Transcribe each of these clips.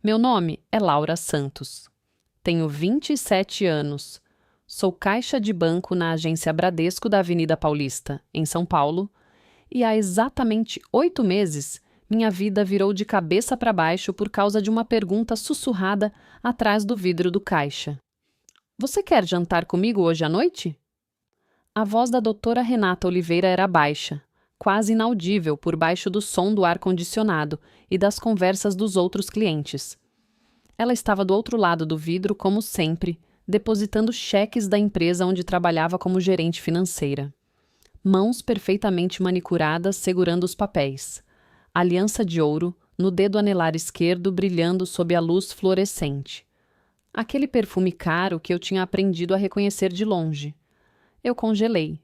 Meu nome é Laura Santos. Tenho 27 anos. Sou caixa de banco na agência Bradesco da Avenida Paulista, em São Paulo, e há exatamente 8 meses minha vida virou de cabeça para baixo por causa de uma pergunta sussurrada atrás do vidro do caixa. Você quer jantar comigo hoje à noite? A voz da doutora Renata Oliveira era baixa, quase inaudível por baixo do som do ar-condicionado e das conversas dos outros clientes. Ela estava do outro lado do vidro, como sempre, depositando cheques da empresa onde trabalhava como gerente financeira. Mãos perfeitamente manicuradas segurando os papéis. Aliança de ouro, no dedo anelar esquerdo brilhando sob a luz fluorescente. Aquele perfume caro que eu tinha aprendido a reconhecer de longe. Eu congelei.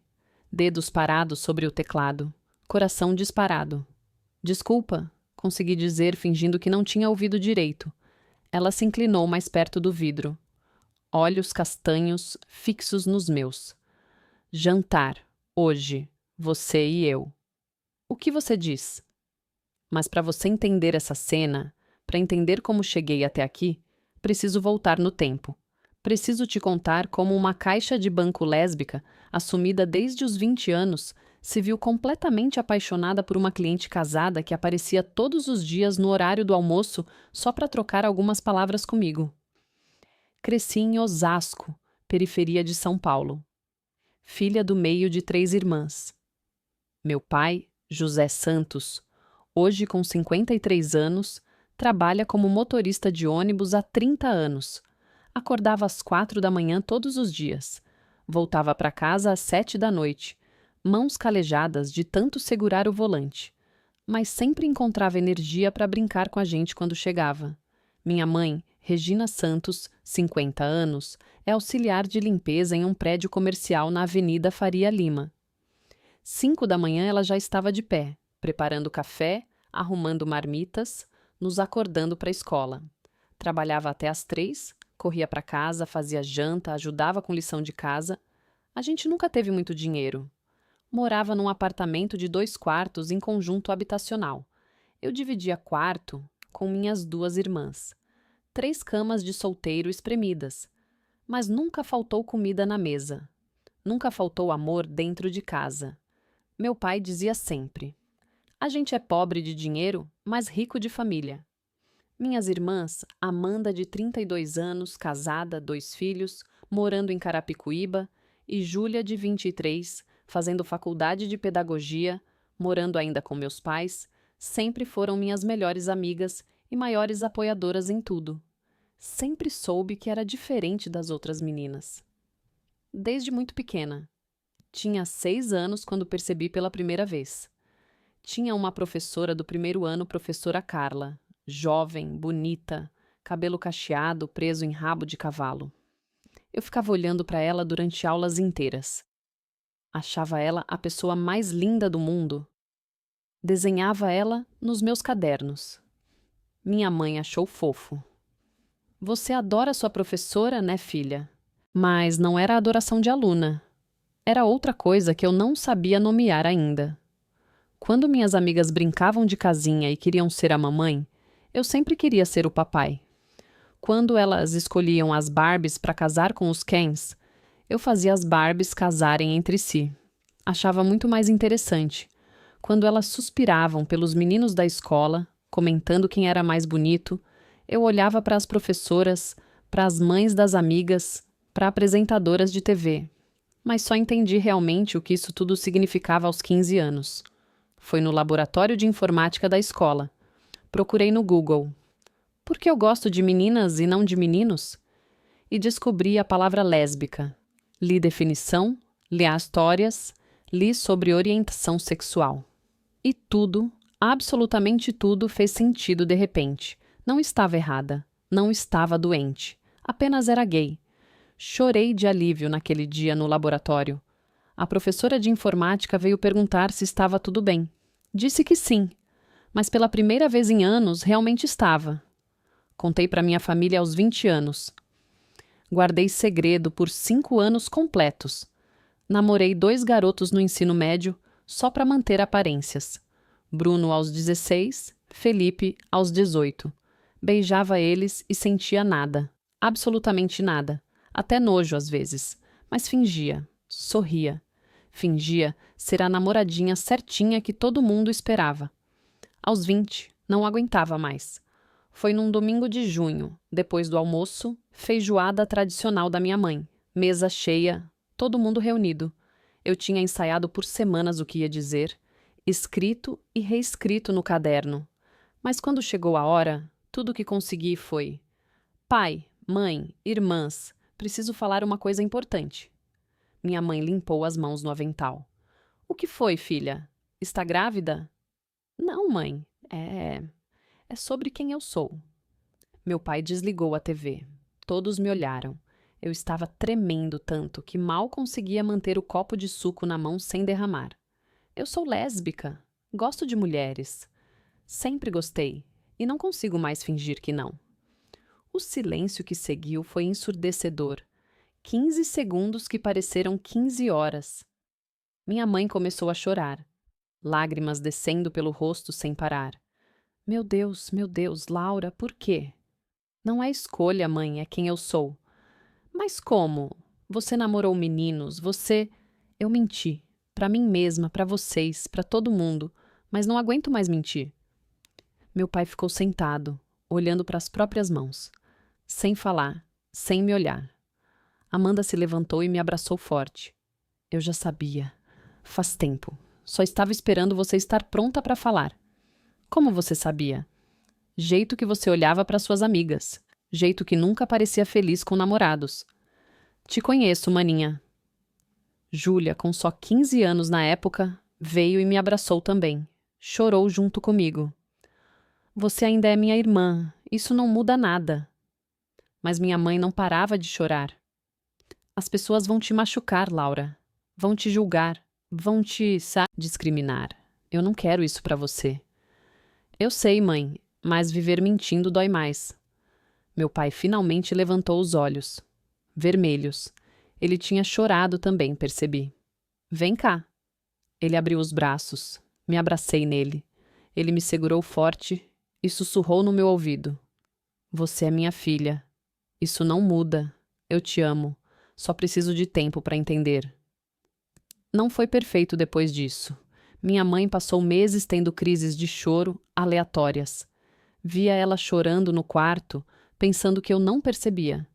Dedos parados sobre o teclado. Coração disparado. Desculpa, consegui dizer fingindo que não tinha ouvido direito. Ela se inclinou mais perto do vidro. Olhos castanhos fixos nos meus. Jantar, hoje, você e eu. O que você diz? Mas para você entender essa cena, para entender como cheguei até aqui, preciso voltar no tempo. Preciso te contar como uma caixa de banco lésbica, assumida desde os 20 anos, se viu completamente apaixonada por uma cliente casada que aparecia todos os dias no horário do almoço só para trocar algumas palavras comigo. Cresci em Osasco, periferia de São Paulo. Filha do meio de 3 irmãs. Meu pai, José Santos, hoje com 53 anos, trabalha como motorista de ônibus há 30 anos. Acordava às 4 da manhã todos os dias. Voltava para casa às 7 da noite, mãos calejadas de tanto segurar o volante. Mas sempre encontrava energia para brincar com a gente quando chegava. Minha mãe, Regina Santos, 50 anos, é auxiliar de limpeza em um prédio comercial na Avenida Faria Lima. 5 da manhã ela já estava de pé, preparando café, arrumando marmitas, nos acordando para a escola. Trabalhava até às 3, corria para casa, fazia janta, ajudava com lição de casa. A gente nunca teve muito dinheiro. Morava num apartamento de 2 quartos em conjunto habitacional. Eu dividia quarto com minhas 2 irmãs. 3 camas de solteiro espremidas. Mas nunca faltou comida na mesa. Nunca faltou amor dentro de casa. Meu pai dizia sempre: a gente é pobre de dinheiro, mas rico de família. Minhas irmãs, Amanda, de 32 anos, casada, 2 filhos, morando em Carapicuíba, e Júlia, de 23, fazendo faculdade de pedagogia, morando ainda com meus pais, sempre foram minhas melhores amigas e maiores apoiadoras em tudo. Sempre soube que era diferente das outras meninas. Desde muito pequena. Tinha 6 anos quando percebi pela primeira vez. Tinha uma professora do primeiro ano, professora Carla, jovem, bonita, cabelo cacheado preso em rabo de cavalo. Eu ficava olhando para ela durante aulas inteiras. Achava ela a pessoa mais linda do mundo. Desenhava ela nos meus cadernos. Minha mãe achou fofo. Você adora sua professora, né, filha? Mas não era adoração de aluna. Era outra coisa que eu não sabia nomear ainda. Quando minhas amigas brincavam de casinha e queriam ser a mamãe, eu sempre queria ser o papai. Quando elas escolhiam as Barbies para casar com os Kens, eu fazia as Barbies casarem entre si. Achava muito mais interessante. Quando elas suspiravam pelos meninos da escola, comentando quem era mais bonito, eu olhava para as professoras, para as mães das amigas, para apresentadoras de TV. Mas só entendi realmente o que isso tudo significava aos 15 anos. Foi no laboratório de informática da escola. Procurei no Google. Por que eu gosto de meninas e não de meninos? E descobri a palavra lésbica. Li definição, li histórias, li sobre orientação sexual. E tudo, absolutamente tudo, fez sentido de repente. Não estava errada, não estava doente, apenas era gay. Chorei de alívio naquele dia no laboratório. A professora de informática veio perguntar se estava tudo bem. Disse que sim, mas pela primeira vez em anos realmente estava. Contei para minha família aos 20 anos. Guardei segredo por 5 anos completos. Namorei 2 garotos no ensino médio só para manter aparências. Bruno aos 16, Felipe aos 18. Beijava eles e sentia nada, absolutamente nada, até nojo às vezes, mas fingia, sorria. Fingia ser a namoradinha certinha que todo mundo esperava. Aos 20, não aguentava mais. Foi num domingo de junho, depois do almoço, feijoada tradicional da minha mãe, mesa cheia, todo mundo reunido. Eu tinha ensaiado por semanas o que ia dizer, escrito e reescrito no caderno. Mas quando chegou a hora, tudo o que consegui foi: pai, mãe, irmãs, preciso falar uma coisa importante. Minha mãe limpou as mãos no avental. O que foi, filha? Está grávida? Não, mãe. É sobre quem eu sou. Meu pai desligou a TV. Todos me olharam. Eu estava tremendo tanto que mal conseguia manter o copo de suco na mão sem derramar. Eu sou lésbica. Gosto de mulheres. Sempre gostei. E não consigo mais fingir que não. O silêncio que seguiu foi ensurdecedor. 15 segundos que pareceram 15 horas. Minha mãe começou a chorar, lágrimas descendo pelo rosto sem parar. Meu Deus, Laura, por quê? Não é escolha, mãe, é quem eu sou. Mas como? Você namorou meninos, você... Eu menti. Pra mim mesma, pra vocês, pra todo mundo. Mas não aguento mais mentir. Meu pai ficou sentado, olhando para as próprias mãos. Sem falar, sem me olhar. Amanda se levantou e me abraçou forte. Eu já sabia. Faz tempo. Só estava esperando você estar pronta para falar. Como você sabia? Jeito que você olhava para suas amigas. Jeito que nunca parecia feliz com namorados. Te conheço, maninha. Júlia, com só 15 anos na época, veio e me abraçou também. Chorou junto comigo. Você ainda é minha irmã. Isso não muda nada. Mas minha mãe não parava de chorar. As pessoas vão te machucar, Laura. Vão te julgar. Vão te discriminar. Eu não quero isso pra você. Eu sei, mãe, mas viver mentindo dói mais. Meu pai finalmente levantou os olhos. Vermelhos. Ele tinha chorado também, percebi. Vem cá. Ele abriu os braços. Me abracei nele. Ele me segurou forte e sussurrou no meu ouvido. Você é minha filha. Isso não muda. Eu te amo. Só preciso de tempo para entender. Não foi perfeito depois disso. Minha mãe passou meses tendo crises de choro aleatórias. Via ela chorando no quarto, pensando que eu não percebia.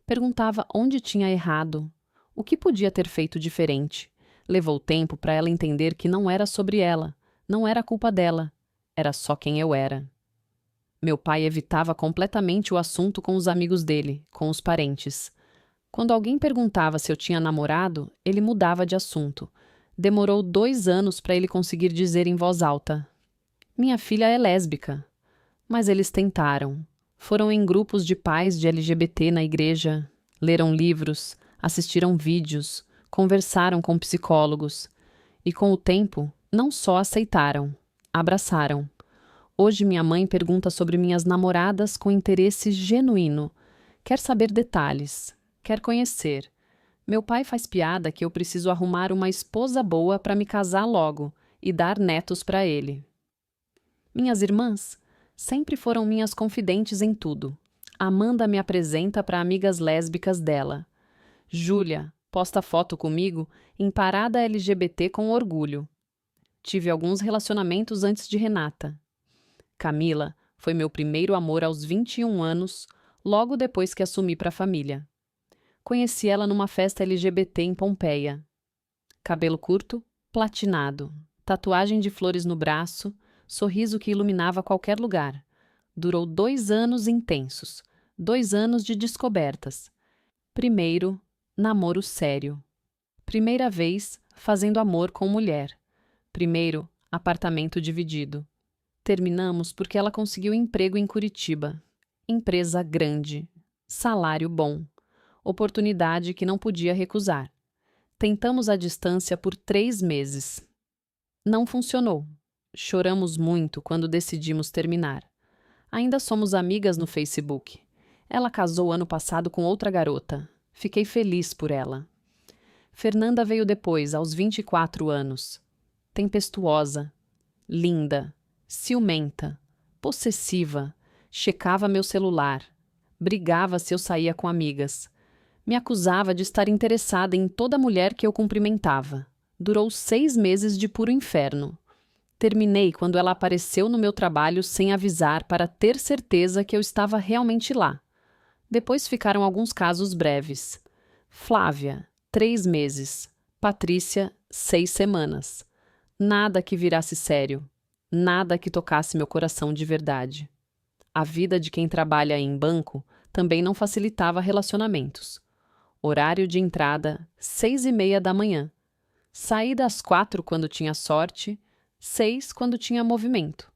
Perguntava onde tinha errado, o que podia ter feito diferente. Levou tempo para ela entender que não era sobre ela, não era culpa dela, era só quem eu era. Meu pai evitava completamente o assunto com os amigos dele, com os parentes. Quando alguém perguntava se eu tinha namorado, ele mudava de assunto. Demorou 2 anos para ele conseguir dizer em voz alta: minha filha é lésbica. Mas eles tentaram. Foram em grupos de pais de LGBT na igreja, leram livros, assistiram vídeos, conversaram com psicólogos. E com o tempo, não só aceitaram, abraçaram. Hoje minha mãe pergunta sobre minhas namoradas com interesse genuíno. Quer saber detalhes. Quer conhecer. Meu pai faz piada que eu preciso arrumar uma esposa boa para me casar logo e dar netos para ele. Minhas irmãs sempre foram minhas confidentes em tudo. Amanda me apresenta para amigas lésbicas dela. Júlia posta foto comigo em parada LGBT com orgulho. Tive alguns relacionamentos antes de Renata. Camila foi meu primeiro amor aos 21 anos, logo depois que assumi para a família. Conheci ela numa festa LGBT em Pompeia. Cabelo curto, platinado, tatuagem de flores no braço, sorriso que iluminava qualquer lugar. Durou 2 anos intensos, 2 anos de descobertas. Primeiro, namoro sério. Primeira vez fazendo amor com mulher. Primeiro, apartamento dividido. Terminamos porque ela conseguiu emprego em Curitiba. Empresa grande. Salário bom. Oportunidade que não podia recusar. Tentamos à distância por 3 meses. Não funcionou. Choramos muito quando decidimos terminar. Ainda somos amigas no Facebook. Ela casou ano passado com outra garota. Fiquei feliz por ela. Fernanda veio depois, aos 24 anos. Tempestuosa, linda, ciumenta, possessiva, Checava meu celular. Brigava se eu saía com amigas. Me acusava de estar interessada em toda mulher que eu cumprimentava. Durou 6 meses de puro inferno. Terminei quando ela apareceu no meu trabalho sem avisar para ter certeza que eu estava realmente lá. Depois ficaram alguns casos breves. Flávia, 3 meses. Patrícia, 6 semanas. Nada que virasse sério. Nada que tocasse meu coração de verdade. A vida de quem trabalha em banco também não facilitava relacionamentos. Horário de entrada, 6:30 da manhã. Saída às 4 quando tinha sorte, 6 quando tinha movimento.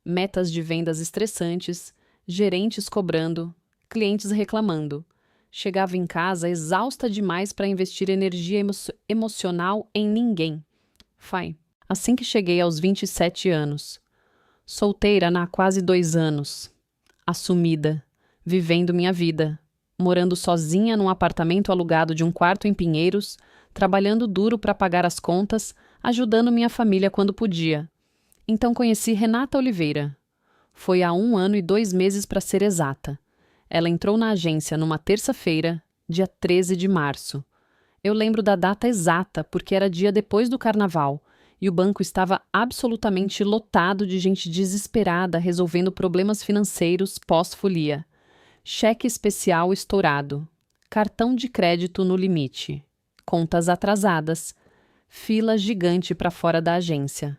Metas de vendas estressantes, gerentes cobrando, clientes reclamando. Chegava em casa exausta demais para investir energia emocional em ninguém. Assim que cheguei aos 27 anos. Solteira há quase 2 anos. Assumida, vivendo minha vida. Morando sozinha num apartamento alugado de um quarto em Pinheiros, trabalhando duro para pagar as contas, ajudando minha família quando podia. Então conheci Renata Oliveira. Foi há 1 ano e 2 meses para ser exata. Ela entrou na agência numa terça-feira, dia 13 de março. Eu lembro da data exata porque era dia depois do carnaval e o banco estava absolutamente lotado de gente desesperada resolvendo problemas financeiros pós-folia. Cheque especial estourado, cartão de crédito no limite, contas atrasadas, fila gigante para fora da agência.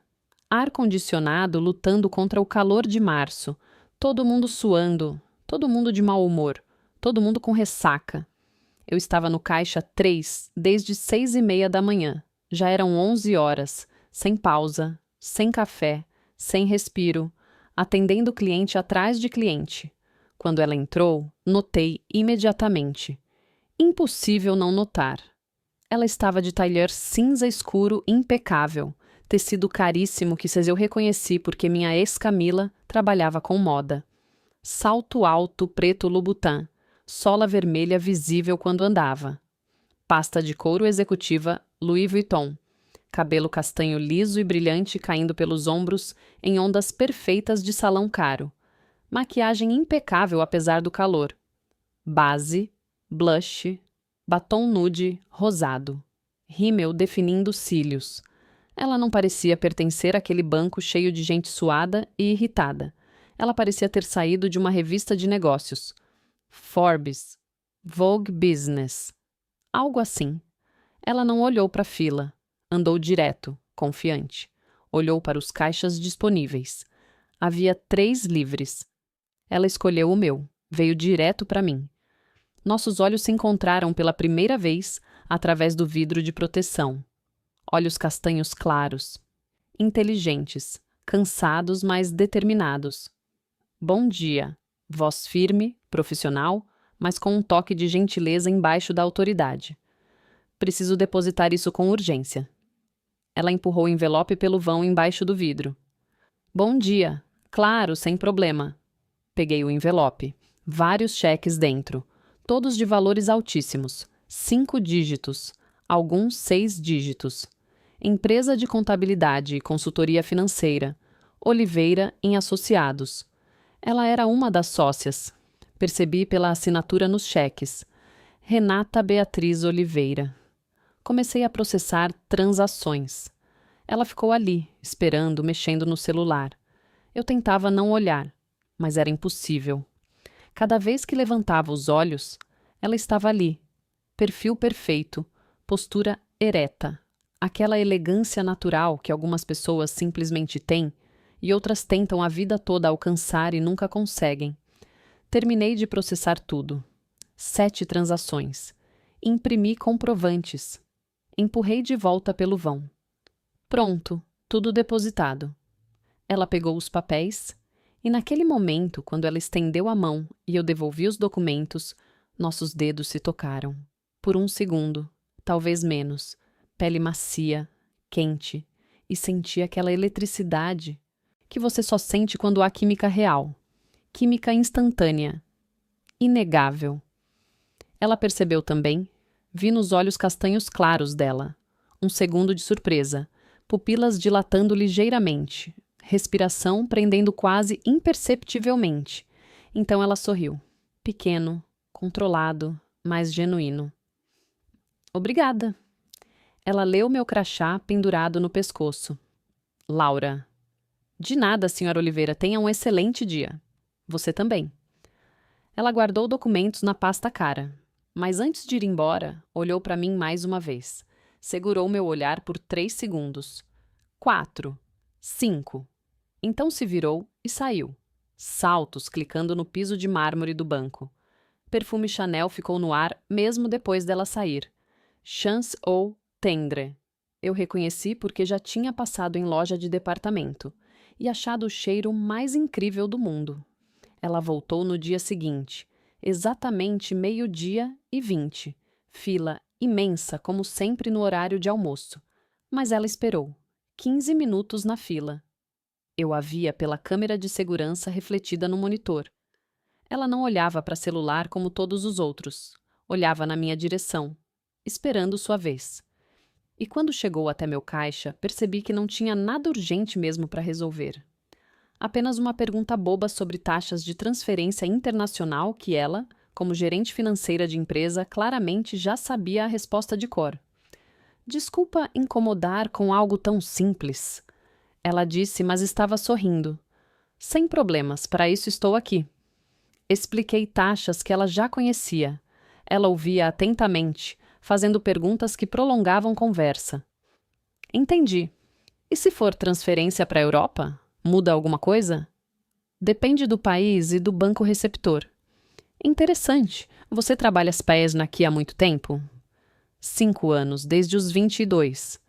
Ar-condicionado lutando contra o calor de março, todo mundo suando, todo mundo de mau humor, todo mundo com ressaca. Eu estava no caixa 3 desde 6:30 da manhã. Já eram 11 horas, sem pausa, sem café, sem respiro, atendendo cliente atrás de cliente. Quando ela entrou, notei imediatamente. Impossível não notar. Ela estava de tailleur cinza escuro impecável, tecido caríssimo que eu reconheci porque minha ex-Camila trabalhava com moda. Salto alto preto Louboutin, sola vermelha visível quando andava. Pasta de couro executiva Louis Vuitton. Cabelo castanho liso e brilhante caindo pelos ombros em ondas perfeitas de salão caro. Maquiagem impecável apesar do calor. Base, blush, batom nude rosado. Rímel definindo cílios. Ela não parecia pertencer àquele banco cheio de gente suada e irritada. Ela parecia ter saído de uma revista de negócios. Forbes, Vogue Business. Algo assim. Ela não olhou para a fila. Andou direto, confiante. Olhou para os caixas disponíveis. Havia 3 livres. Ela escolheu o meu. Veio direto para mim. Nossos olhos se encontraram pela primeira vez através do vidro de proteção. Olhos castanhos claros. Inteligentes. Cansados, mas determinados. Bom dia. Voz firme, profissional, mas com um toque de gentileza embaixo da autoridade. Preciso depositar isso com urgência. Ela empurrou o envelope pelo vão embaixo do vidro. Bom dia. Claro, sem problema. Peguei o envelope. Vários cheques dentro. Todos de valores altíssimos. 5 dígitos. Alguns 6 dígitos. Empresa de contabilidade e consultoria financeira. Oliveira em Associados. Ela era uma das sócias. Percebi pela assinatura nos cheques. Renata Beatriz Oliveira. Comecei a processar transações. Ela ficou ali, esperando, mexendo no celular. Eu tentava não olhar, mas era impossível. Cada vez que levantava os olhos, ela estava ali. Perfil perfeito, postura ereta. Aquela elegância natural que algumas pessoas simplesmente têm e outras tentam a vida toda alcançar e nunca conseguem. Terminei de processar tudo. 7 transações. Imprimi comprovantes. Empurrei de volta pelo vão. Pronto, tudo depositado. Ela pegou os papéis e naquele momento, quando ela estendeu a mão e eu devolvi os documentos, nossos dedos se tocaram. Por 1 segundo, talvez menos, pele macia, quente, e senti aquela eletricidade que você só sente quando há química real. Química instantânea. Inegável. Ela percebeu também. Vi nos olhos castanhos claros dela. 1 segundo de surpresa. Pupilas dilatando ligeiramente. Respiração prendendo quase imperceptivelmente. Então ela sorriu. Pequeno, controlado, mas genuíno. Obrigada. Ela leu meu crachá pendurado no pescoço. Laura. De nada, Sra. Oliveira. Tenha um excelente dia. Você também. Ela guardou documentos na pasta cara, mas antes de ir embora, olhou para mim mais uma vez. Segurou meu olhar por 3 segundos. 4. 5. Então se virou e saiu. Saltos clicando no piso de mármore do banco. Perfume Chanel ficou no ar mesmo depois dela sair. Chance ou Tendre. Eu reconheci porque já tinha passado em loja de departamento e achado o cheiro mais incrível do mundo. Ela voltou no dia seguinte, exatamente 12:20. Fila imensa, como sempre no horário de almoço. Mas ela esperou. 15 minutos na fila. Eu a via pela câmera de segurança refletida no monitor. Ela não olhava para celular como todos os outros. Olhava na minha direção, esperando sua vez. E quando chegou até meu caixa, percebi que não tinha nada urgente mesmo para resolver. Apenas uma pergunta boba sobre taxas de transferência internacional que ela, como gerente financeira de empresa, claramente já sabia a resposta de cor. Desculpa incomodar com algo tão simples. Ela disse, mas estava sorrindo. Sem problemas, para isso estou aqui. Expliquei taxas que ela já conhecia. Ela ouvia atentamente, fazendo perguntas que prolongavam conversa. Entendi. E se for transferência para a Europa? Muda alguma coisa? Depende do país e do banco receptor. Interessante. Você trabalha as PESN aqui há muito tempo? 5 anos, desde os 22.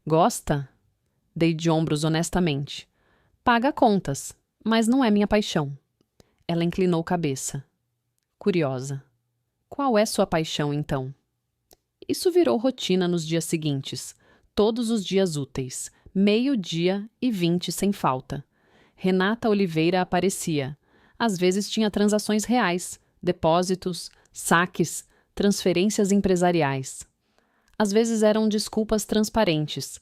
Gosta? Dei de ombros honestamente. Paga contas, mas não é minha paixão. Ela inclinou cabeça. Curiosa. Qual é sua paixão, então? Isso virou rotina nos dias seguintes. Todos os dias úteis. 12:20 sem falta. Renata Oliveira aparecia. Às vezes tinha transações reais, depósitos, saques, transferências empresariais. Às vezes eram desculpas transparentes.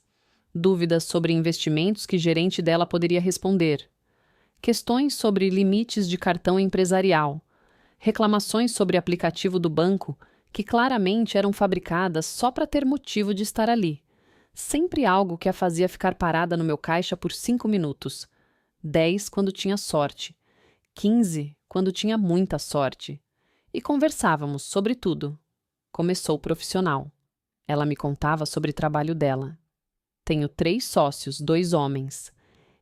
Dúvidas sobre investimentos que gerente dela poderia responder. Questões sobre limites de cartão empresarial. Reclamações sobre aplicativo do banco que claramente eram fabricadas só para ter motivo de estar ali. Sempre algo que a fazia ficar parada no meu caixa por 5 minutos. 10 quando tinha sorte. 15 quando tinha muita sorte. E conversávamos sobre tudo. Começou o profissional. Ela me contava sobre o trabalho dela. Tenho 3 sócios, 2 homens.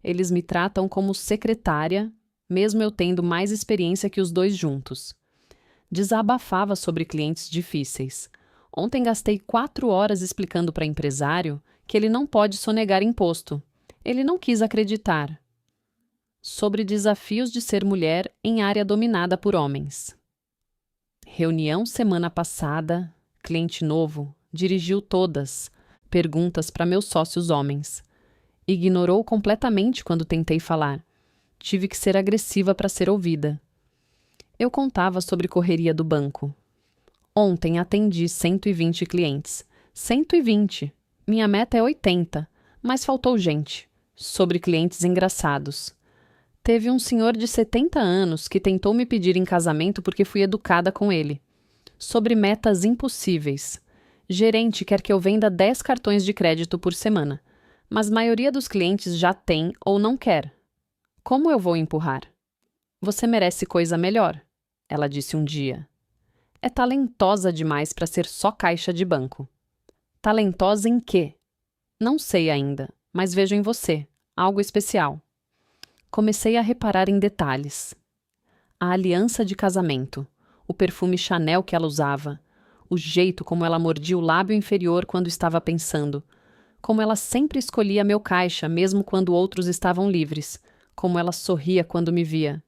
Eles me tratam como secretária, mesmo eu tendo mais experiência que os 2 juntos. Desabafava sobre clientes difíceis. Ontem gastei 4 horas explicando para empresário que ele não pode sonegar imposto. Ele não quis acreditar. Sobre desafios de ser mulher em área dominada por homens. Reunião semana passada, cliente novo, dirigiu todas. Perguntas para meus sócios homens. Ignorou completamente quando tentei falar. Tive que ser agressiva para ser ouvida. Eu contava sobre correria do banco. Ontem atendi 120 clientes. 120. Minha meta é 80, mas faltou gente. Sobre clientes engraçados. Teve um senhor de 70 anos que tentou me pedir em casamento porque fui educada com ele. Sobre metas impossíveis. Gerente quer que eu venda 10 cartões de crédito por semana, mas a maioria dos clientes já tem ou não quer. Como eu vou empurrar? Você merece coisa melhor, ela disse um dia. É talentosa demais para ser só caixa de banco. Talentosa em quê? Não sei ainda, mas vejo em você algo especial. Comecei a reparar em detalhes. A aliança de casamento, o perfume Chanel que ela usava, o jeito como ela mordia o lábio inferior quando estava pensando, como ela sempre escolhia meu caixa mesmo quando outros estavam livres, como ela sorria quando me via.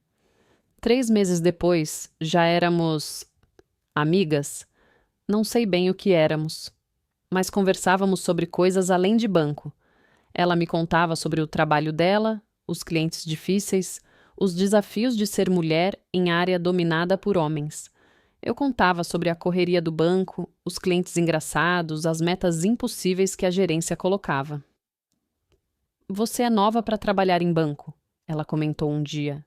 3 meses depois, já éramos amigas? Não sei bem o que éramos, mas conversávamos sobre coisas além de banco. Ela me contava sobre o trabalho dela, os clientes difíceis, os desafios de ser mulher em área dominada por homens. Eu contava sobre a correria do banco, os clientes engraçados, as metas impossíveis que a gerência colocava. Você é nova para trabalhar em banco, ela comentou um dia.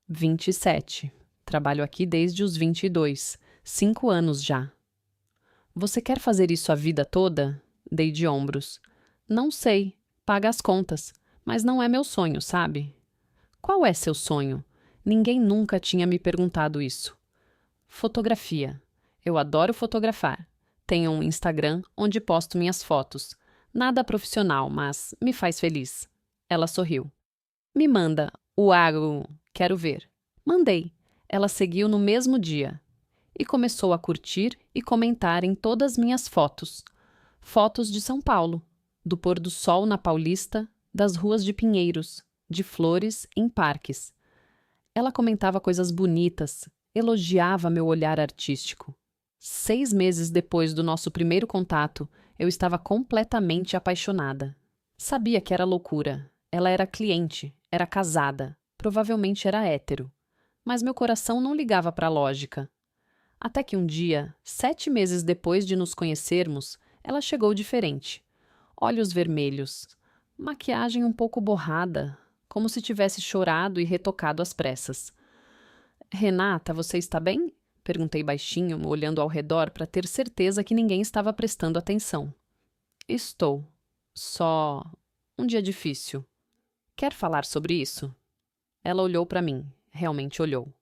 27. Trabalho aqui desde os 22, 5 anos já. Você quer fazer isso a vida toda? Dei de ombros. Não sei, paga as contas, mas não é meu sonho, sabe? Qual é seu sonho? Ninguém nunca tinha me perguntado isso. Fotografia. Eu adoro fotografar. Tenho um Instagram onde posto minhas fotos. Nada profissional, mas me faz feliz. Ela sorriu. Me manda. Quero ver. Mandei. Ela seguiu no mesmo dia. E começou a curtir e comentar em todas minhas fotos. Fotos de São Paulo, do pôr do sol na Paulista, das ruas de Pinheiros, de flores em parques. Ela comentava coisas bonitas, elogiava meu olhar artístico. 6 meses depois do nosso primeiro contato, eu estava completamente apaixonada. Sabia que era loucura. Ela era cliente, era casada, provavelmente era hétero. Mas meu coração não ligava para a lógica. Até que um dia, 7 meses depois de nos conhecermos, ela chegou diferente. Olhos vermelhos, maquiagem um pouco borrada, como se tivesse chorado e retocado às pressas. Renata, você está bem? Perguntei baixinho, olhando ao redor para ter certeza que ninguém estava prestando atenção. Estou. Só um dia difícil. Quer falar sobre isso? Ela olhou para mim, realmente olhou,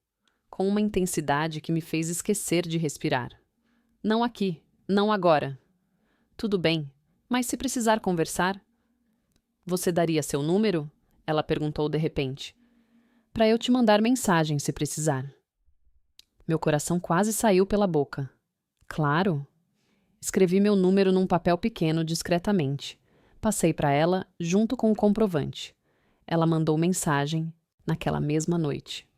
com uma intensidade que me fez esquecer de respirar. Não aqui, não agora. Tudo bem, mas se precisar conversar... Você daria seu número? Ela perguntou de repente. Para eu te mandar mensagem se precisar. Meu coração quase saiu pela boca. Claro. Escrevi meu número num papel pequeno discretamente. Passei para ela junto com o comprovante. Ela mandou mensagem naquela mesma noite.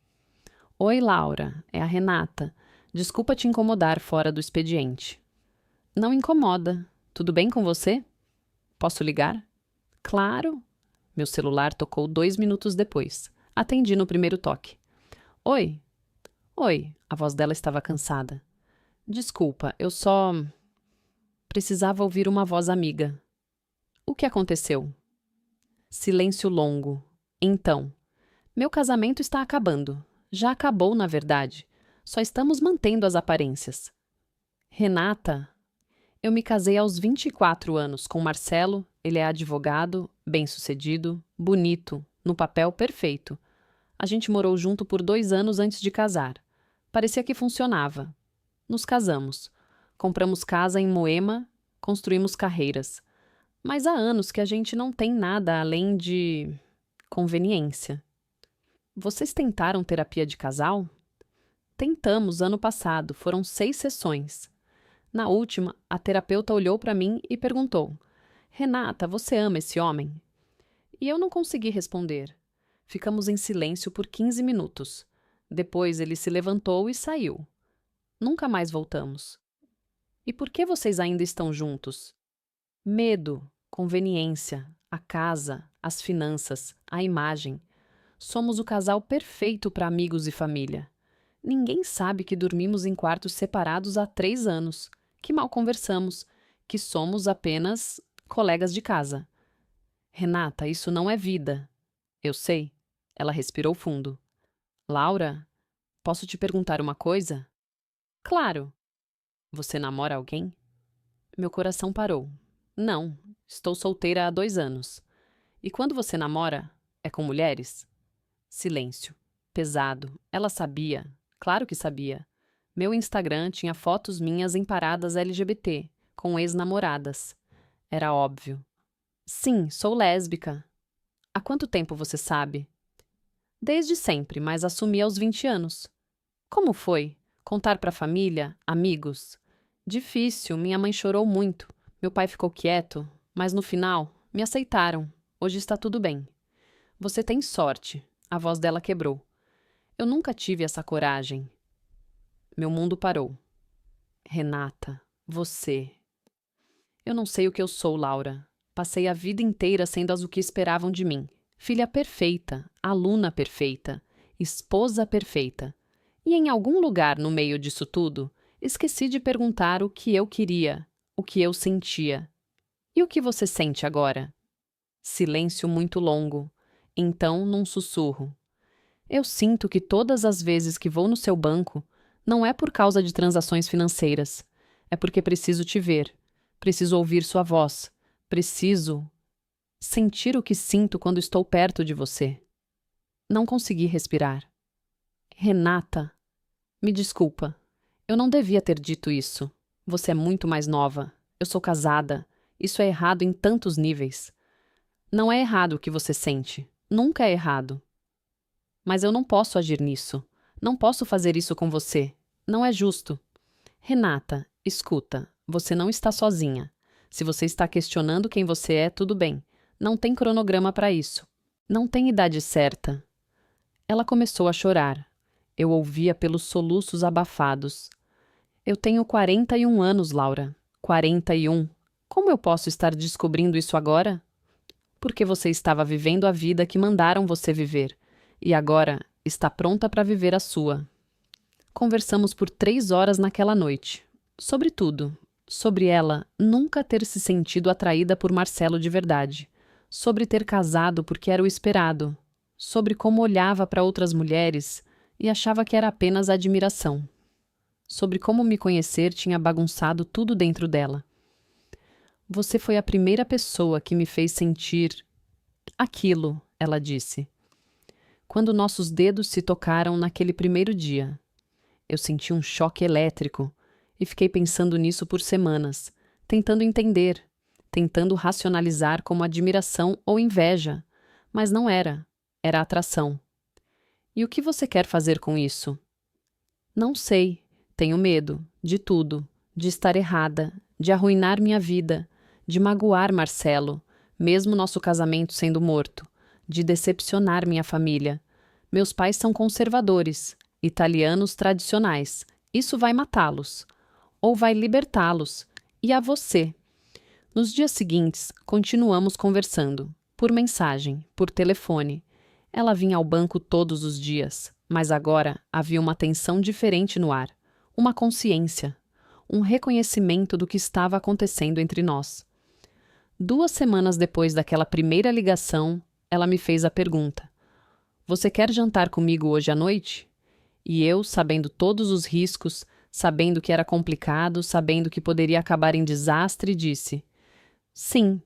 Oi, Laura, é a Renata. Desculpa te incomodar fora do expediente. Não incomoda. Tudo bem com você? Posso ligar? Claro. Meu celular tocou 2 minutos depois. Atendi no primeiro toque. Oi. Oi. A voz dela estava cansada. Desculpa, eu só... Precisava ouvir uma voz amiga. O que aconteceu? Silêncio longo. Então, meu casamento está acabando. Já acabou, na verdade. Só estamos mantendo as aparências. Renata, eu me casei aos 24 anos com Marcelo. Ele é advogado, bem-sucedido, bonito, no papel perfeito. A gente morou junto por 2 anos antes de casar. Parecia que funcionava. Nos casamos. Compramos casa em Moema, construímos carreiras. Mas há anos que a gente não tem nada além de... conveniência. Vocês tentaram terapia de casal? Tentamos ano passado, foram 6 sessões. Na última, a terapeuta olhou para mim e perguntou: Renata, você ama esse homem? E eu não consegui responder. Ficamos em silêncio por 15 minutos. Depois ele se levantou e saiu. Nunca mais voltamos. E por que vocês ainda estão juntos? Medo, conveniência, a casa, as finanças, a imagem. Somos o casal perfeito para amigos e família. Ninguém sabe que dormimos em quartos separados há 3 anos, que mal conversamos, que somos apenas colegas de casa. Renata, isso não é vida. Eu sei. Ela respirou fundo. Laura, posso te perguntar uma coisa? Claro. Você namora alguém? Meu coração parou. Não, estou solteira há 2 anos. E quando você namora, é com mulheres? Silêncio. Pesado. Ela sabia. Claro que sabia. Meu Instagram tinha fotos minhas em paradas LGBT, com ex-namoradas. Era óbvio. Sim, sou lésbica. Há quanto tempo você sabe? Desde sempre, mas assumi aos 20 anos. Como foi? Contar para a família? Amigos? Difícil, minha mãe chorou muito. Meu pai ficou quieto, mas no final, me aceitaram. Hoje está tudo bem. Você tem sorte. A voz dela quebrou. Eu nunca tive essa coragem. Meu mundo parou. Renata, você... Eu não sei o que eu sou, Laura. Passei a vida inteira sendo o que esperavam de mim. Filha perfeita, aluna perfeita, esposa perfeita. E em algum lugar no meio disso tudo, esqueci de perguntar o que eu queria, o que eu sentia. E o que você sente agora? Silêncio muito longo. Então, num sussurro. Eu sinto que todas as vezes que vou no seu banco, não é por causa de transações financeiras. É porque preciso te ver. Preciso ouvir sua voz. Preciso sentir o que sinto quando estou perto de você. Não consegui respirar. Renata, me desculpa. Eu não devia ter dito isso. Você é muito mais nova. Eu sou casada. Isso é errado em tantos níveis. Não é errado o que você sente. Nunca é errado. Mas eu não posso agir nisso. Não posso fazer isso com você. Não é justo. Renata, escuta. Você não está sozinha. Se você está questionando quem você é, tudo bem. Não tem cronograma para isso. Não tem idade certa. Ela começou a chorar. Eu ouvia pelos soluços abafados. Eu tenho 41 anos, Laura. 41. Como eu posso estar descobrindo isso agora? Porque você estava vivendo a vida que mandaram você viver. E agora está pronta para viver a sua. Conversamos por 3 horas naquela noite. Sobre tudo. Sobre ela nunca ter se sentido atraída por Marcelo de verdade. Sobre ter casado porque era o esperado. Sobre como olhava para outras mulheres e achava que era apenas admiração. Sobre como me conhecer tinha bagunçado tudo dentro dela. Você foi a primeira pessoa que me fez sentir aquilo, ela disse. Quando nossos dedos se tocaram naquele primeiro dia. Eu senti um choque elétrico e fiquei pensando nisso por semanas, tentando entender, tentando racionalizar como admiração ou inveja, mas não era, era atração. E o que você quer fazer com isso? Não sei, tenho medo, de tudo, de estar errada, de arruinar minha vida, de magoar Marcelo, mesmo nosso casamento sendo morto, de decepcionar minha família. Meus pais são conservadores, italianos tradicionais. Isso vai matá-los. Ou vai libertá-los. E a você. Nos dias seguintes, continuamos conversando. Por mensagem, por telefone. Ela vinha ao banco todos os dias, mas agora havia uma tensão diferente no ar. Uma consciência. Um reconhecimento do que estava acontecendo entre nós. 2 semanas depois daquela primeira ligação, ela me fez a pergunta: você quer jantar comigo hoje à noite? E eu, sabendo todos os riscos, sabendo que era complicado, sabendo que poderia acabar em desastre, disse: sim.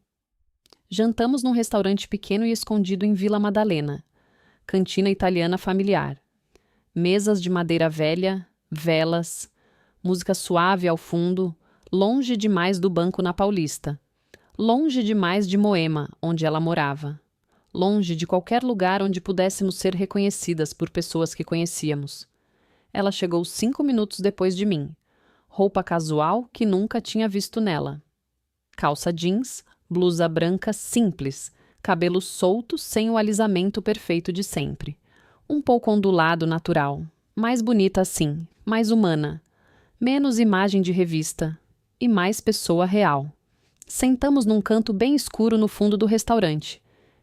Jantamos num restaurante pequeno e escondido em Vila Madalena. Cantina italiana familiar. Mesas de madeira velha, velas, música suave ao fundo, longe demais do banco na Paulista. Longe demais de Moema, onde ela morava. Longe de qualquer lugar onde pudéssemos ser reconhecidas por pessoas que conhecíamos. Ela chegou 5 minutos depois de mim. Roupa casual que nunca tinha visto nela. Calça jeans, blusa branca simples, cabelo solto sem o alisamento perfeito de sempre. Um pouco ondulado natural. Mais bonita assim, mais humana. Menos imagem de revista. E mais pessoa real. Sentamos num canto bem escuro no fundo do restaurante.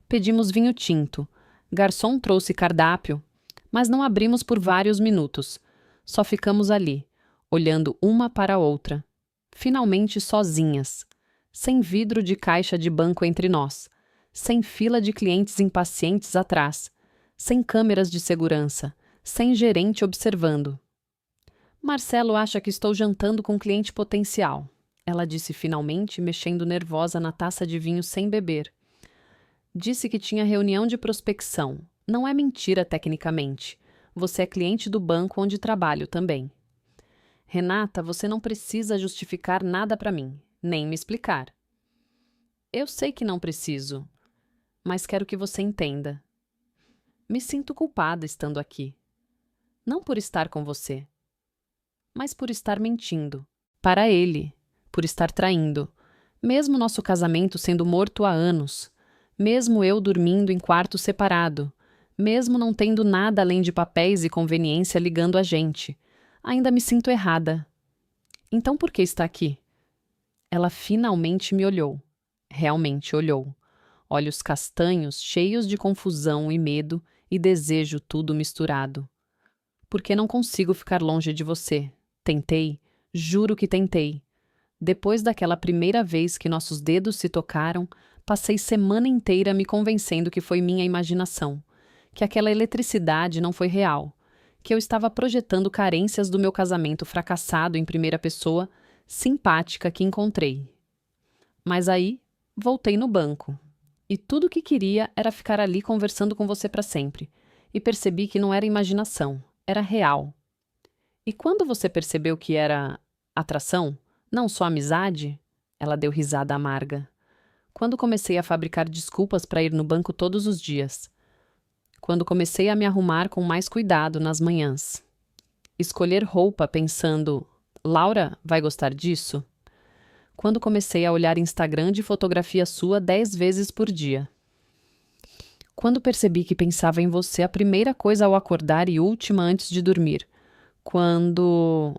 Pedimos vinho tinto. Garçom trouxe cardápio, mas não abrimos por vários minutos. Só ficamos ali, olhando uma para a outra. Finalmente sozinhas. Sem vidro de caixa de banco entre nós. Sem fila de clientes impacientes atrás. Sem câmeras de segurança. Sem gerente observando. Marcelo acha que estou jantando com cliente potencial. Ela disse finalmente, mexendo nervosa na taça de vinho sem beber. Disse que tinha reunião de prospecção. Não é mentira tecnicamente. Você é cliente do banco onde trabalho também. Renata, você não precisa justificar nada para mim, nem me explicar. Eu sei que não preciso, mas quero que você entenda. Me sinto culpada estando aqui. Não por estar com você, mas por estar mentindo. Para ele. Por estar traindo, mesmo nosso casamento sendo morto há anos, mesmo eu dormindo em quarto separado, mesmo não tendo nada além de papéis e conveniência ligando a gente, ainda me sinto errada. Então por que está aqui? Ela finalmente me olhou. Realmente olhou. Olhos castanhos, cheios de confusão e medo e desejo tudo misturado. Porque não consigo ficar longe de você. Tentei, juro que tentei. Depois daquela primeira vez que nossos dedos se tocaram, passei semana inteira me convencendo que foi minha imaginação, que aquela eletricidade não foi real, que eu estava projetando carências do meu casamento fracassado em primeira pessoa, simpática que encontrei. Mas aí, voltei no banco. E tudo o que queria era ficar ali conversando com você para sempre. E percebi que não era imaginação, era real. E quando você percebeu que era atração, não só amizade? Ela deu risada amarga. Quando comecei a fabricar desculpas para ir no banco todos os dias. Quando comecei a me arrumar com mais cuidado nas manhãs. Escolher roupa pensando, Laura vai gostar disso? Quando comecei a olhar Instagram de fotografia sua 10 vezes por dia. Quando percebi que pensava em você a primeira coisa ao acordar e última antes de dormir. Quando...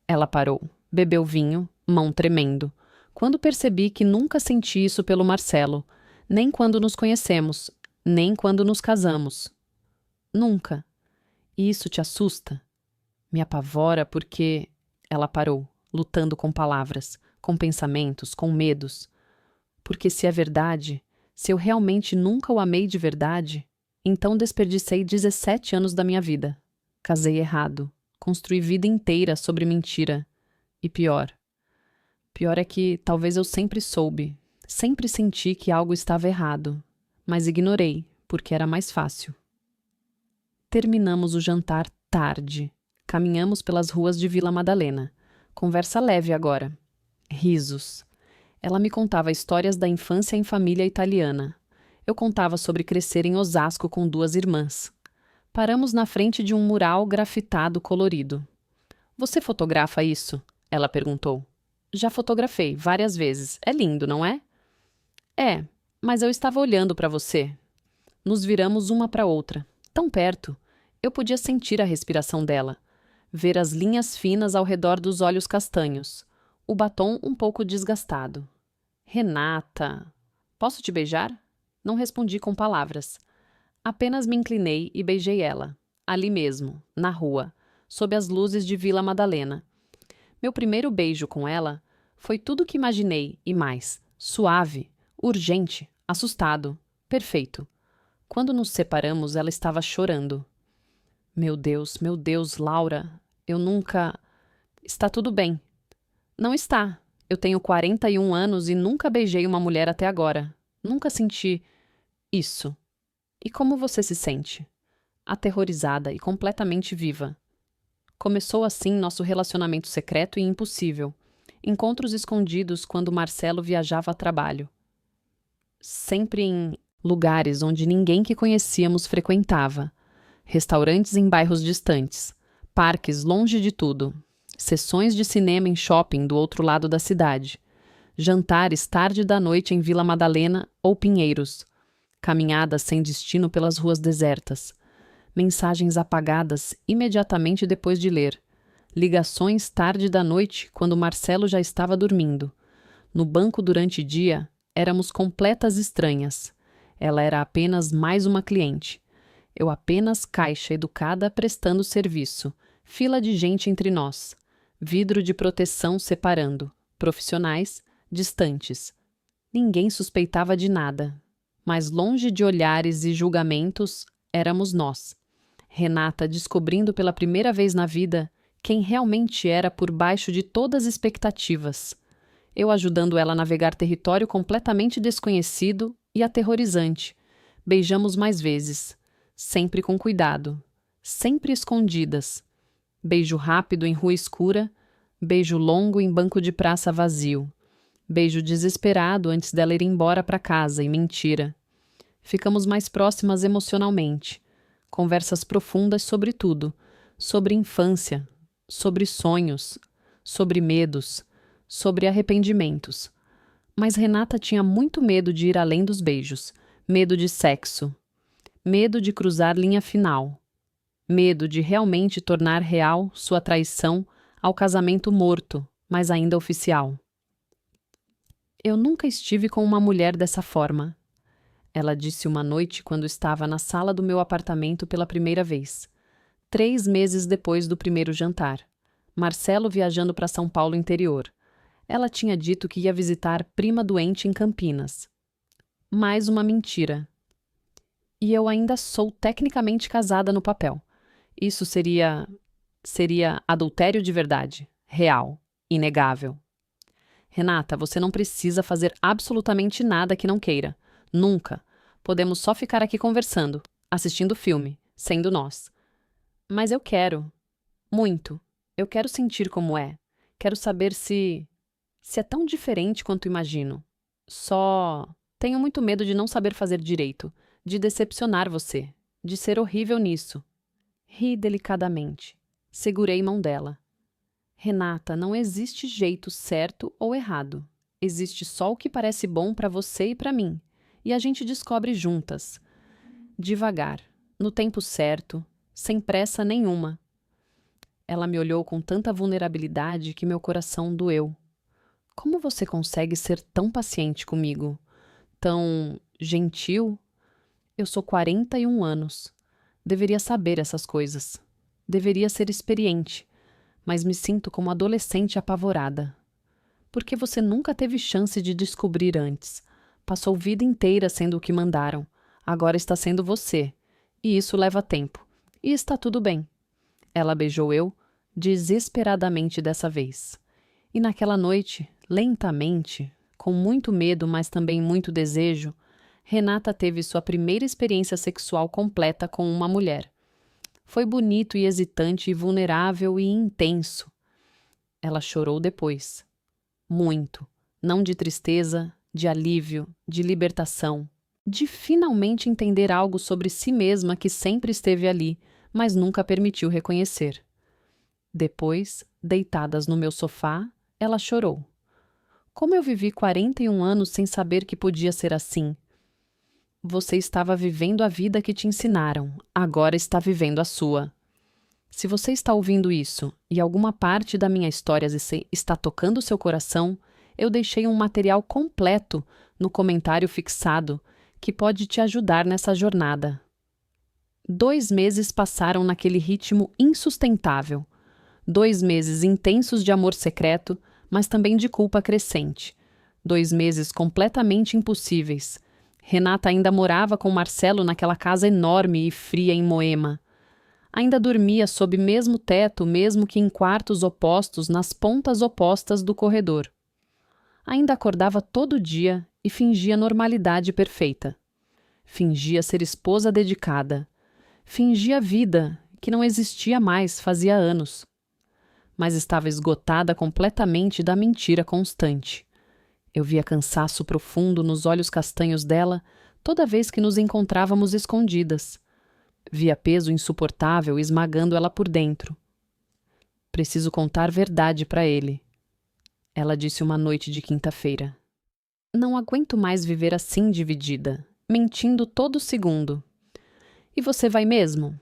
Ela parou, bebeu vinho, mão tremendo. Quando percebi que nunca senti isso pelo Marcelo, nem quando nos conhecemos, nem quando nos casamos. Nunca. E isso te assusta? Me apavora porque... Ela parou, lutando com palavras, com pensamentos, com medos. Porque se é verdade, se eu realmente nunca o amei de verdade, então desperdicei 17 anos da minha vida. Casei errado. Construí vida inteira sobre mentira. E pior. Pior é que talvez eu sempre soube, sempre senti que algo estava errado, mas ignorei, porque era mais fácil. Terminamos o jantar tarde. Caminhamos pelas ruas de Vila Madalena. Conversa leve agora. Risos. Ela me contava histórias da infância em família italiana. Eu contava sobre crescer em Osasco com 2 irmãs. Paramos na frente de um mural grafitado colorido. Você fotografa isso? Ela perguntou. Já fotografei, várias vezes. É lindo, não é? É, mas eu estava olhando para você. Nos viramos uma para outra, tão perto. Eu podia sentir a respiração dela, ver as linhas finas ao redor dos olhos castanhos, o batom um pouco desgastado. Renata, posso te beijar? Não respondi com palavras. Apenas me inclinei e beijei ela, ali mesmo, na rua, sob as luzes de Vila Madalena. Meu primeiro beijo com ela foi tudo o que imaginei e mais. Suave, urgente, assustado, perfeito. Quando nos separamos, ela estava chorando. Meu Deus, Laura, eu nunca... Está tudo bem. Não está. Eu tenho 41 anos e nunca beijei uma mulher até agora. Nunca senti isso. E como você se sente? Aterrorizada e completamente viva. Começou assim nosso relacionamento secreto e impossível. Encontros escondidos quando Marcelo viajava a trabalho. Sempre em lugares onde ninguém que conhecíamos frequentava. Restaurantes em bairros distantes. Parques longe de tudo. Sessões de cinema em shopping do outro lado da cidade. Jantares tarde da noite em Vila Madalena ou Pinheiros. Caminhadas sem destino pelas ruas desertas. Mensagens apagadas imediatamente depois de ler. Ligações tarde da noite quando Marcelo já estava dormindo. No banco durante o dia, éramos completas estranhas. Ela era apenas mais uma cliente. Eu apenas caixa educada prestando serviço. Fila de gente entre nós. Vidro de proteção separando. Profissionais, distantes. Ninguém suspeitava de nada. Mas longe de olhares e julgamentos, éramos nós. Renata descobrindo pela primeira vez na vida quem realmente era por baixo de todas as expectativas. Eu ajudando ela a navegar território completamente desconhecido e aterrorizante. Beijamos mais vezes. Sempre com cuidado. Sempre escondidas. Beijo rápido em rua escura. Beijo longo em banco de praça vazio. Beijo desesperado antes dela ir embora para casa e mentira. Ficamos mais próximas emocionalmente. Conversas profundas sobre tudo. Sobre infância. Sobre sonhos. Sobre medos. Sobre arrependimentos. Mas Renata tinha muito medo de ir além dos beijos. Medo de sexo. Medo de cruzar linha final. Medo de realmente tornar real sua traição ao casamento morto, mas ainda oficial. Eu nunca estive com uma mulher dessa forma. Ela disse uma noite quando estava na sala do meu apartamento pela primeira vez. 3 meses depois do primeiro jantar. Marcelo viajando para São Paulo interior. Ela tinha dito que ia visitar prima doente em Campinas. Mais uma mentira. E eu ainda sou tecnicamente casada no papel. Isso seria adultério de verdade, real, inegável. Renata, você não precisa fazer absolutamente nada que não queira. Nunca. Podemos só ficar aqui conversando, assistindo filme, sendo nós. Mas eu quero. Muito. Eu quero sentir como é. Quero saber se é tão diferente quanto imagino. Só tenho muito medo de não saber fazer direito, de decepcionar você, de ser horrível nisso. Ri delicadamente. Segurei mão dela. Renata, não existe jeito certo ou errado. Existe só o que parece bom para você e para mim. E a gente descobre juntas. Devagar, no tempo certo, sem pressa nenhuma. Ela me olhou com tanta vulnerabilidade que meu coração doeu. Como você consegue ser tão paciente comigo? Tão gentil? Eu sou 41 anos. Deveria saber essas coisas. Deveria ser experiente. Mas me sinto como adolescente apavorada. Porque você nunca teve chance de descobrir antes. Passou vida inteira sendo o que mandaram. Agora está sendo você. E isso leva tempo. E está tudo bem. Ela beijou eu, desesperadamente dessa vez. E naquela noite, lentamente, com muito medo, mas também muito desejo, Renata teve sua primeira experiência sexual completa com uma mulher. Foi bonito e hesitante e vulnerável e intenso. Ela chorou depois. Muito. Não de tristeza, de alívio, de libertação. De finalmente entender algo sobre si mesma que sempre esteve ali, mas nunca permitiu reconhecer. Depois, deitadas no meu sofá, ela chorou. Como eu vivi 41 anos sem saber que podia ser assim? Você estava vivendo a vida que te ensinaram, agora está vivendo a sua. Se você está ouvindo isso e alguma parte da minha história está tocando seu coração, eu deixei um material completo no comentário fixado que pode te ajudar nessa jornada. 2 meses passaram naquele ritmo insustentável. 2 meses intensos de amor secreto, mas também de culpa crescente. 2 meses completamente impossíveis. Renata ainda morava com Marcelo naquela casa enorme e fria em Moema. Ainda dormia sob mesmo teto, mesmo que em quartos opostos, nas pontas opostas do corredor. Ainda acordava todo dia e fingia normalidade perfeita. Fingia ser esposa dedicada. Fingia vida, que não existia mais fazia anos. Mas estava esgotada completamente da mentira constante. Eu via cansaço profundo nos olhos castanhos dela toda vez que nos encontrávamos escondidas. Via peso insuportável esmagando ela por dentro. Preciso contar verdade para ele. Ela disse uma noite de quinta-feira. Não aguento mais viver assim dividida, mentindo todo segundo. E você vai mesmo?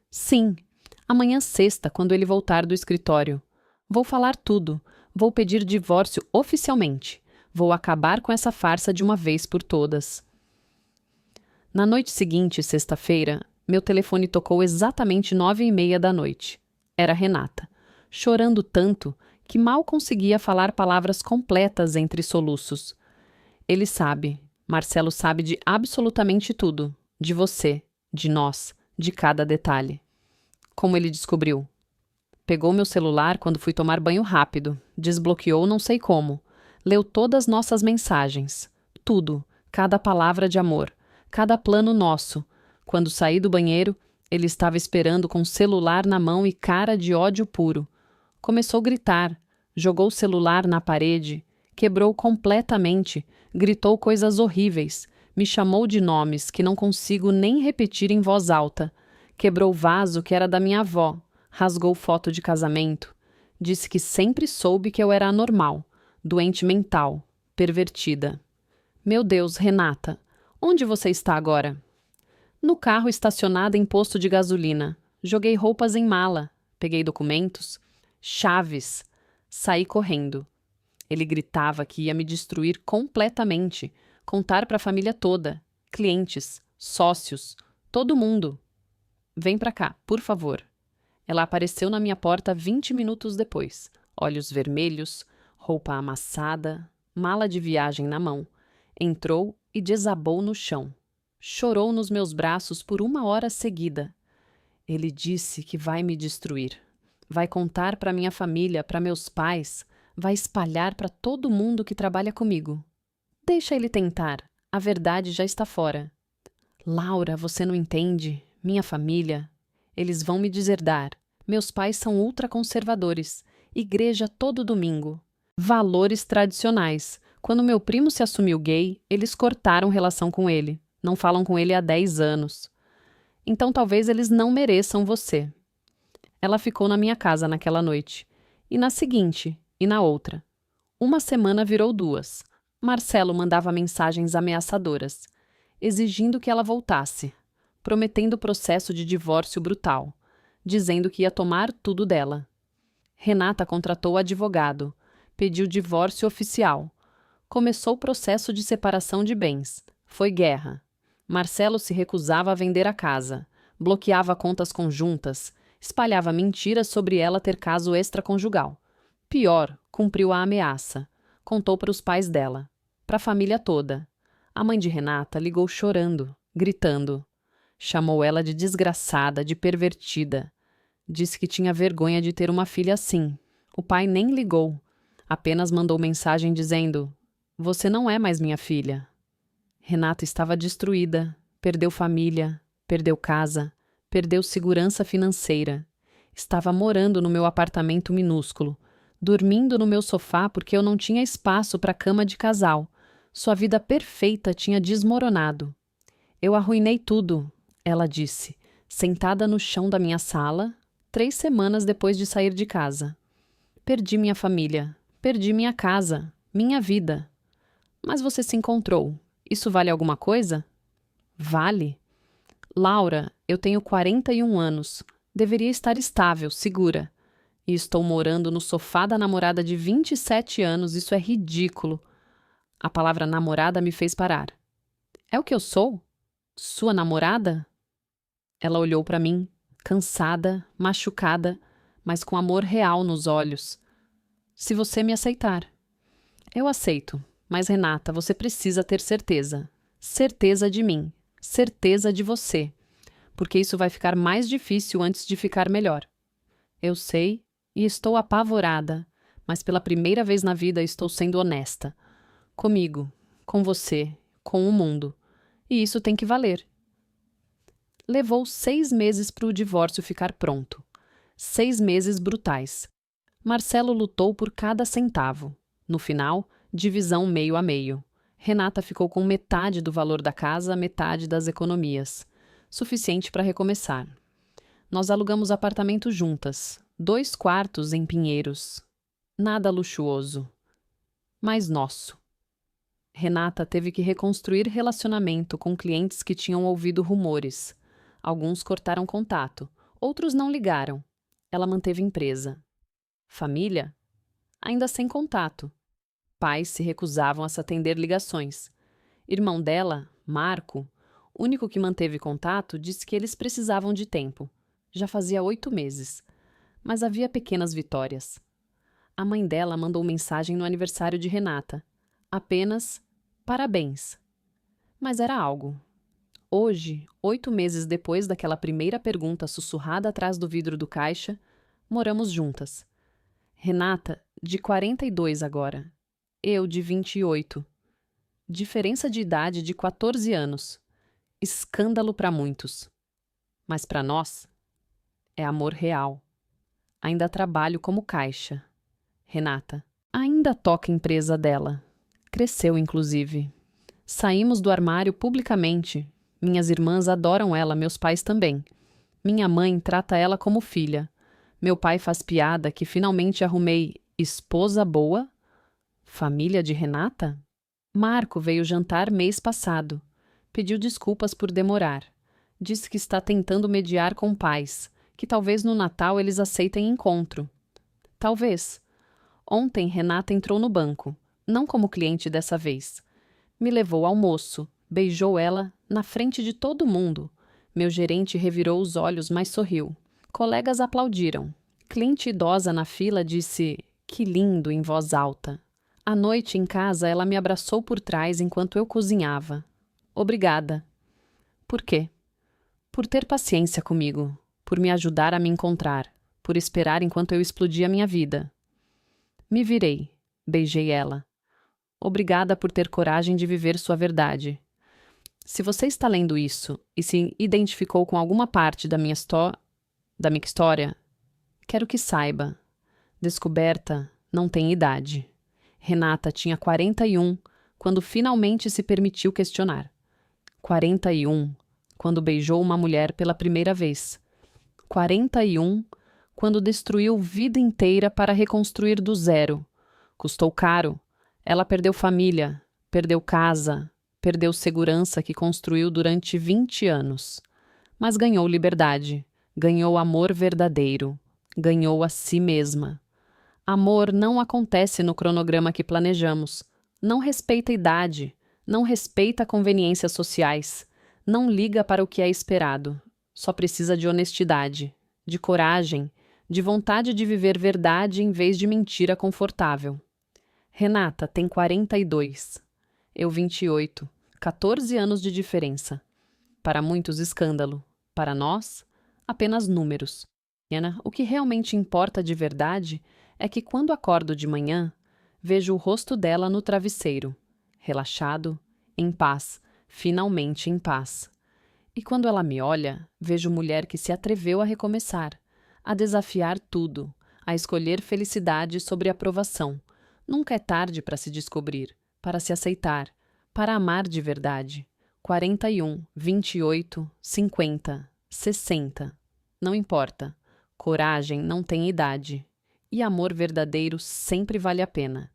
Sim, amanhã sexta, quando ele voltar do escritório. Vou falar tudo. Vou pedir divórcio oficialmente. Vou acabar com essa farsa de uma vez por todas. Na noite seguinte, sexta-feira, meu telefone tocou exatamente 9h30 da noite. Era Renata, chorando tanto que mal conseguia falar palavras completas entre soluços. Ele sabe, Marcelo sabe de absolutamente tudo. De você, de nós, de cada detalhe. Como ele descobriu? Pegou meu celular quando fui tomar banho rápido, desbloqueou não sei como, leu todas nossas mensagens, tudo, cada palavra de amor, cada plano nosso. Quando saí do banheiro, ele estava esperando com o celular na mão e cara de ódio puro. Começou a gritar, jogou o celular na parede, quebrou completamente, gritou coisas horríveis, me chamou de nomes que não consigo nem repetir em voz alta, quebrou o vaso que era da minha avó, rasgou foto de casamento, disse que sempre soube que eu era anormal, doente mental, pervertida. Meu Deus, Renata, onde você está agora? No carro estacionado em posto de gasolina. Joguei roupas em mala, peguei documentos, chaves, saí correndo. Ele gritava que ia me destruir completamente, contar para a família toda, clientes, sócios, todo mundo. Vem pra cá, por favor. Ela apareceu na minha porta 20 minutos depois, olhos vermelhos, roupa amassada, mala de viagem na mão. Entrou e desabou no chão. Chorou nos meus braços por 1 hora seguida. Ele disse que vai me destruir. Vai contar para minha família, para meus pais, vai espalhar para todo mundo que trabalha comigo. Deixa ele tentar, a verdade já está fora. Laura, você não entende? Minha família, eles vão me deserdar. Meus pais são ultraconservadores, igreja todo domingo. Valores tradicionais. Quando meu primo se assumiu gay, eles cortaram relação com ele. Não falam com ele há 10 anos. Então talvez eles não mereçam você. Ela ficou na minha casa naquela noite. E na seguinte, e na outra. 1 semana virou 2. Marcelo mandava mensagens ameaçadoras, exigindo que ela voltasse, prometendo processo de divórcio brutal, dizendo que ia tomar tudo dela. Renata contratou advogado, pediu divórcio oficial. Começou o processo de separação de bens. Foi guerra. Marcelo se recusava a vender a casa, bloqueava contas conjuntas, espalhava mentiras sobre ela ter caso extraconjugal. Pior, cumpriu a ameaça. Contou para os pais dela, para a família toda. A mãe de Renata ligou chorando, gritando. Chamou ela de desgraçada, de pervertida. Disse que tinha vergonha de ter uma filha assim. O pai nem ligou. Apenas mandou mensagem dizendo: "Você não é mais minha filha." Renata estava destruída. Perdeu família, perdeu casa, perdeu segurança financeira. Estava morando no meu apartamento minúsculo, dormindo no meu sofá porque eu não tinha espaço para a cama de casal. Sua vida perfeita tinha desmoronado. Eu arruinei tudo, ela disse, sentada no chão da minha sala, 3 semanas depois de sair de casa. Perdi minha família, perdi minha casa, minha vida. Mas você se encontrou. Isso vale alguma coisa? Vale. Laura, eu tenho 41 anos. Deveria estar estável, segura. E estou morando no sofá da namorada de 27 anos, isso é ridículo. A palavra namorada me fez parar. É o que eu sou? Sua namorada? Ela olhou para mim, cansada, machucada, mas com amor real nos olhos. Se você me aceitar. Eu aceito, mas Renata, você precisa ter certeza. Certeza de mim, certeza de você. Porque isso vai ficar mais difícil antes de ficar melhor. Eu sei e estou apavorada, mas pela primeira vez na vida estou sendo honesta. Comigo, com você, com o mundo. E isso tem que valer. Levou 6 meses para o divórcio ficar pronto. 6 meses brutais. Marcelo lutou por cada centavo. No final, divisão meio a meio. Renata ficou com metade do valor da casa, metade das economias. Suficiente para recomeçar. Nós alugamos apartamento juntas. 2 quartos em Pinheiros. Nada luxuoso. Mas nosso. Renata teve que reconstruir relacionamento com clientes que tinham ouvido rumores. Alguns cortaram contato, outros não ligaram. Ela manteve empresa. Família? Ainda sem contato. Pais se recusavam a se atender ligações. Irmão dela, Marco, único que manteve contato, disse que eles precisavam de tempo. Já fazia 8 meses. Mas havia pequenas vitórias. A mãe dela mandou mensagem no aniversário de Renata. Apenas parabéns. Mas era algo. Hoje, 8 meses depois daquela primeira pergunta sussurrada atrás do vidro do caixa, moramos juntas. Renata, de 42 agora. Eu, de 28. Diferença de idade de 14 anos. Escândalo para muitos. Mas para nós, é amor real. Ainda trabalho como caixa. Renata ainda toca a empresa dela. Cresceu, inclusive. Saímos do armário publicamente. Minhas irmãs adoram ela, meus pais também. Minha mãe trata ela como filha. Meu pai faz piada que finalmente arrumei esposa boa. Família de Renata? Marco veio jantar mês passado. Pediu desculpas por demorar. Disse que está tentando mediar com pais, que talvez no Natal eles aceitem encontro. Talvez. Ontem Renata entrou no banco, não como cliente dessa vez. Me levou ao almoço, beijou ela na frente de todo mundo. Meu gerente revirou os olhos, mas sorriu. Colegas aplaudiram. Cliente idosa na fila disse, que lindo, em voz alta. À noite, em casa, ela me abraçou por trás enquanto eu cozinhava. Obrigada. Por quê? Por ter paciência comigo, por me ajudar a me encontrar, por esperar enquanto eu explodia a minha vida. Me virei, beijei ela. Obrigada por ter coragem de viver sua verdade. Se você está lendo isso e se identificou com alguma parte da minha história, quero que saiba. Descoberta não tem idade. Renata tinha 41 quando finalmente se permitiu questionar. 41 quando beijou uma mulher pela primeira vez. 41 quando destruiu vida inteira para reconstruir do zero. Custou caro. Ela perdeu família, perdeu casa, perdeu segurança que construiu durante 20 anos. Mas ganhou liberdade, ganhou amor verdadeiro, ganhou a si mesma. Amor não acontece no cronograma que planejamos. Não respeita idade, não respeita conveniências sociais, não liga para o que é esperado. Só precisa de honestidade, de coragem, de vontade de viver verdade em vez de mentira confortável. Renata tem 42, eu 28, 14 anos de diferença. Para muitos, escândalo. Para nós, apenas números. O que realmente importa de verdade é que quando acordo de manhã, vejo o rosto dela no travesseiro, relaxado, em paz, finalmente em paz. E quando ela me olha, vejo mulher que se atreveu a recomeçar, a desafiar tudo, a escolher felicidade sobre aprovação. Nunca é tarde para se descobrir, para se aceitar, para amar de verdade. 41, 28, 50, 60. Não importa. Coragem não tem idade. E amor verdadeiro sempre vale a pena.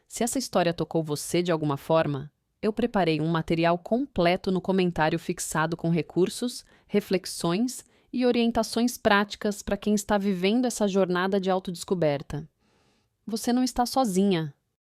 Se essa história tocou você de alguma forma, eu preparei um material completo no comentário fixado com recursos, reflexões e orientações práticas para quem está vivendo essa jornada de autodescoberta. Você não está sozinha.